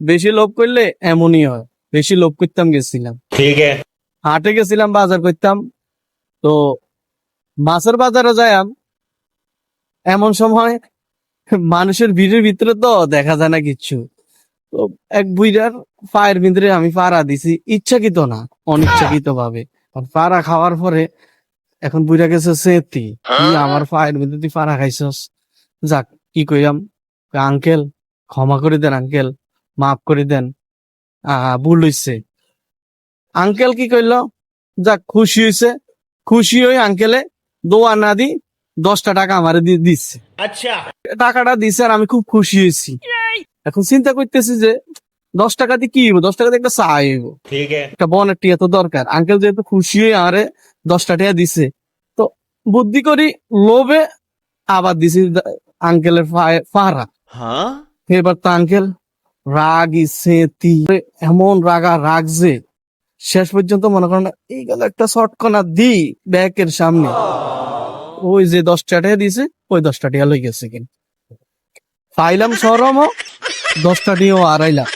বেশি লোভ করলে এমনই হয়। বেশি লোভ করতাম গেছিলাম, ठीक है। হাটে গেছিলাম, বাজার করতাম। তো মাছের বাজারে যাইম, এমন সময় মানুষের ভিড়ের ভিতরে তো দেখা যায় না কিচ্ছু। তো এক বুইড়ার পায়ের ভিতরে আমি পাড়া দিছি, ইচ্ছাকৃত না, অনিচ্ছাকৃত ভাবে। আর পাড়া খাওয়ার পরে এখন বুইড়া গেছে সেতি, তুই আমার পায়ের ভিতরে তুই পাড়া খাইছস। যাক, কি কইরাম, আঙ্কেল ক্ষমা করে দেন, আঙ্কেল মাফ করে দেন, ভুল হইছে। আঙ্কেল কি কইলো, যাক খুশি হইছে। খুশি হয়ে আঙ্কেলে দোয়া না দি 10টা টাকা আমারে দিচ্ছে। अच्छा। টাকাটা দিছে আর আমি খুব খুশি হয়েছি। এখন চিন্তা করতেছি যে 10 টাকা দিয়ে কি হইব, 10 টাকা দিয়ে একটা চা হইব, ठीक है। একটা বনের টিয়া তো দরকার। আঙ্কেল যেহেতু খুশি হয়ে আমারে 10টা টাকা দিছে, তো বুদ্ধি করি লোভে আবার দিছি আঙ্কেলের ফাড়া। हाँ। এবার তো আঙ্কেল রাগি সেতি, এমন রাগা রাগছে, শেষ পর্যন্ত মনে করেন এই গেল একটা শর্টকনা দি ব্যাকের সামনে, ওই যে 10টা টাকা দিছে ওই 10টা টাকা লই গেছে কিনা, পাইলাম সরম, 10টা টাকাও আড়াইলাম।